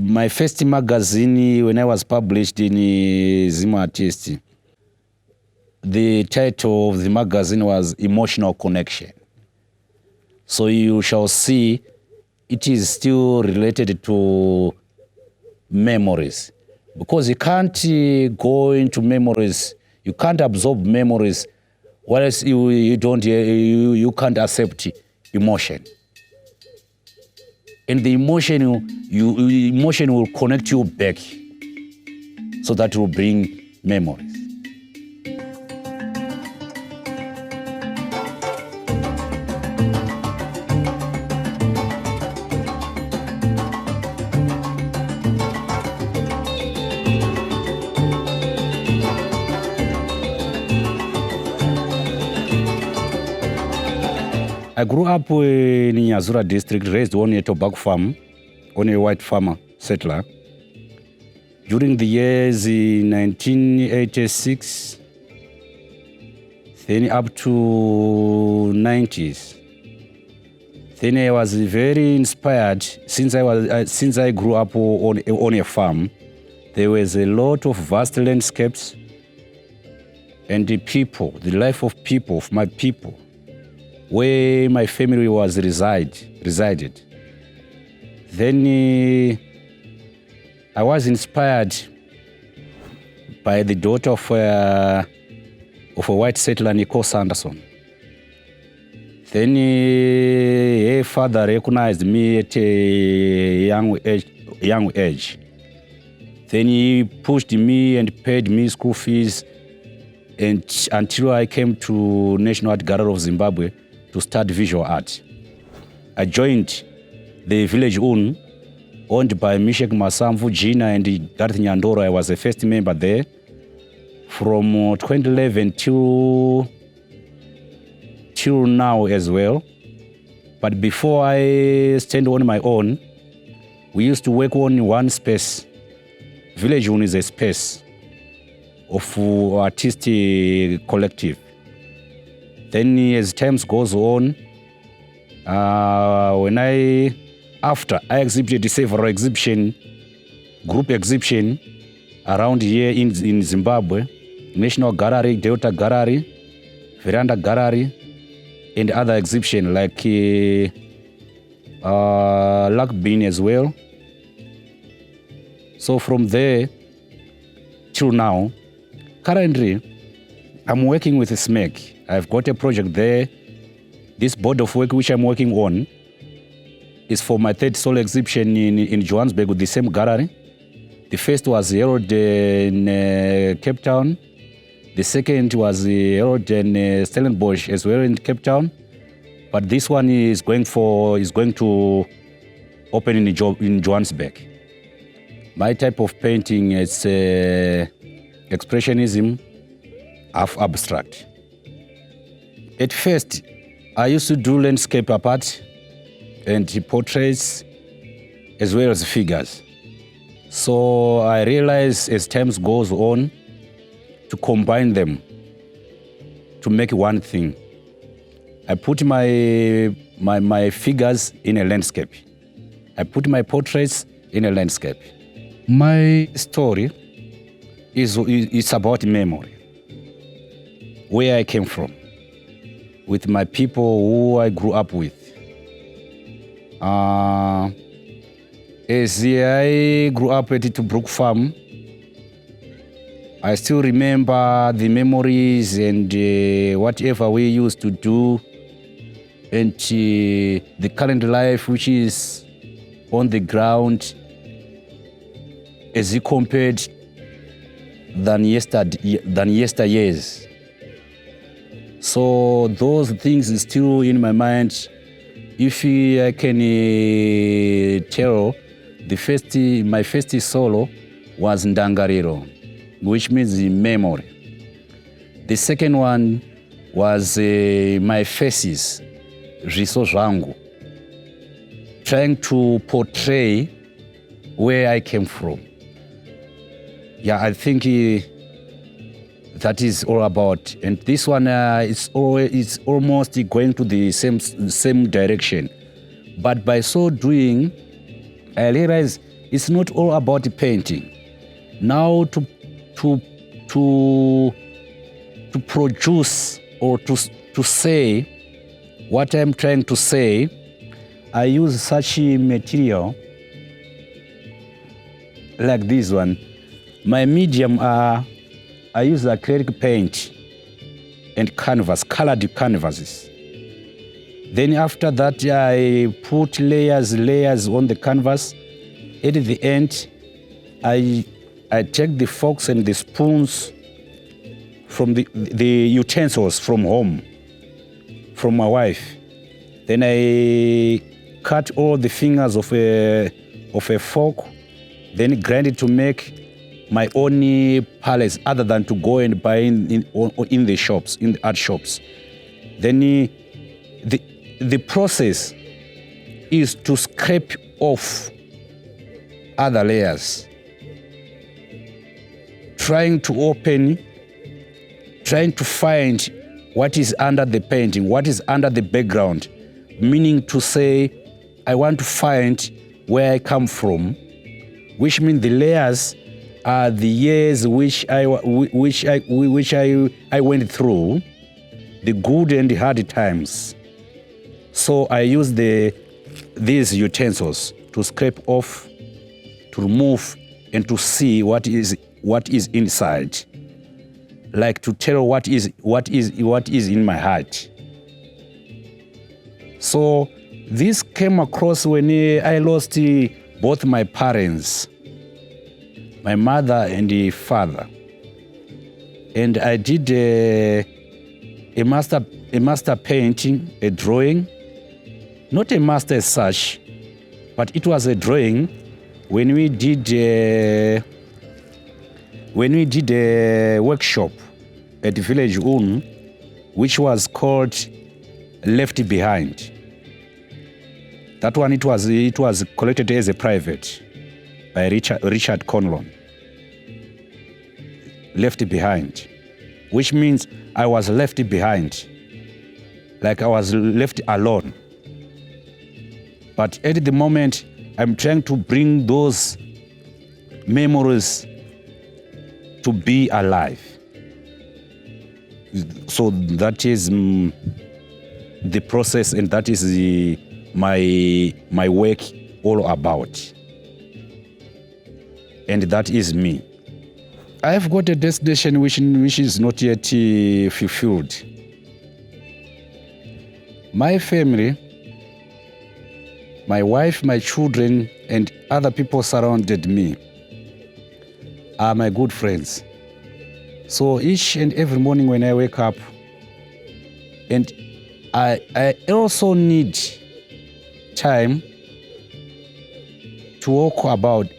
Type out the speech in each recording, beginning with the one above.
my first magazine when I was published in Zimbabwean Artists. The title of the magazine was Emotional Connection. So you shall see it is still related to memories. Because you can't go into memories, you can't absorb memories, whereas you can't accept emotion. And the emotion will connect you back, so that will bring memories. I grew up in Nyazura district, raised on a tobacco farm, on a white farmer settler. During the years in 1986, then up to 90s. Then I was very inspired since I grew up on a farm. There was a lot of vast landscapes and the people, the life of people, of my people, where my family was resided. Then I was inspired by the daughter of a white settler, Nicole Sanderson. Then her father recognized me at a young age. Then he pushed me and paid me school fees until I came to National Art Gallery of Zimbabwe to study visual art. I joined the village owned by Mishek Masamvu, Gina, and Garth Nyandoro. I was the first member there from 2011 till now as well. But before I stand on my own, we used to work on one space. Village Own is a space of artistic collective. Then as time goes on, after I exhibited several group exhibition around here in Zimbabwe, National Gallery, Delta Gallery, Veranda Gallery, and other exhibition like Luckbean as well. So from there till now, currently I'm working with SMEC. I've got a project there. This body of work which I'm working on is for my third solo exhibition in Johannesburg with the same gallery. The first was held in Cape Town. The second was held in Stellenbosch as well in Cape Town. But this one is going to open in Johannesburg. My type of painting is expressionism, half abstract. At first, I used to do landscape art and portraits as well as figures. So I realized as time goes on to combine them to make one thing. I put my figures in a landscape. I put my portraits in a landscape. My story is about memory, where I came from, with my people who I grew up with. As I grew up at Brook Farm, I still remember the memories and whatever we used to do, and the current life which is on the ground as compared than yesteryears. So those things are still in my mind. If I can tell, my first solo was Ndangariro, which means memory. The second one was my faces, Riso Zvangu, trying to portray where I came from. Yeah, I think that is all about. And this one is almost going to the same direction. But by so doing, I realized it's not all about painting. Now to produce or to say what I'm trying to say, I use such a material like this one. My medium I use acrylic paint and canvas, colored canvases. Then after that, I put layers on the canvas. At the end, I take the forks and the spoons from the utensils from home, from my wife. Then I cut all the fingers of a fork, then grind it to make my own palettes, other than to go and buy in the shops, in the art shops. Then the process is to scrape off other layers, trying to find what is under the painting, what is under the background, meaning to say, I want to find where I come from, which means the layers are the years which I went through, the good and the hard times. So I use these utensils to scrape off, to remove, and to see what is inside, like to tell what is in my heart. So this came across when I lost both my parents, my mother and the father, and I did a master painting, a drawing, not a master as such, but it was a drawing when we did a workshop at Village Un, which was called Left Behind. That one, it was collected as a private by Richard Conlon. Left Behind, which means I was left behind, like I was left alone. But at the moment, I'm trying to bring those memories to be alive. So that is the process, and that is my work all about. And that is me. I have got a destination which is not yet fulfilled. My family, my wife, my children, and other people surrounded me are my good friends. So each and every morning when I wake up, and I also need time to walk around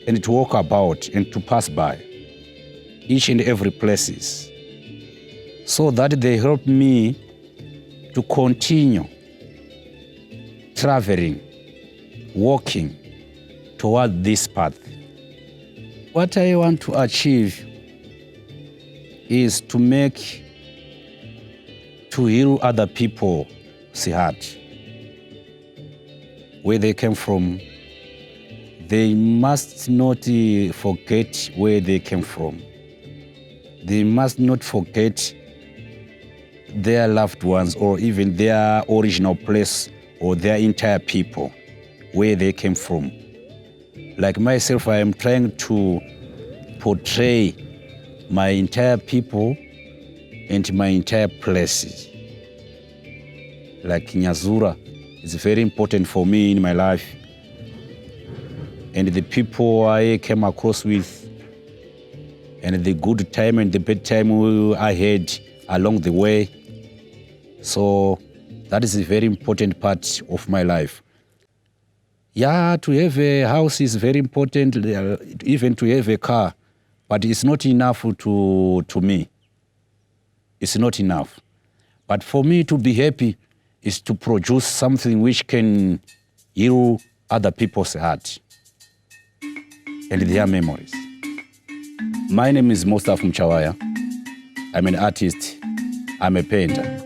and to walk about and to pass by each and every places, so that they help me to continue traveling, walking toward this path. What I want to achieve is to heal other people's heart. Where they came from, they must not forget where they came from. They must not forget their loved ones, or even their original place, or their entire people, where they came from. Like myself, I am trying to portray my entire people and my entire places. Like Nyazura is very important for me in my life, and the people I came across with, and the good time and the bad time I had along the way. So that is a very important part of my life. Yeah, to have a house is very important, even to have a car, but it's not enough to me. It's not enough. But for me to be happy is to produce something which can heal other people's heart and their memories. My name is Mostaff Mchawaya. I'm an artist. I'm a painter.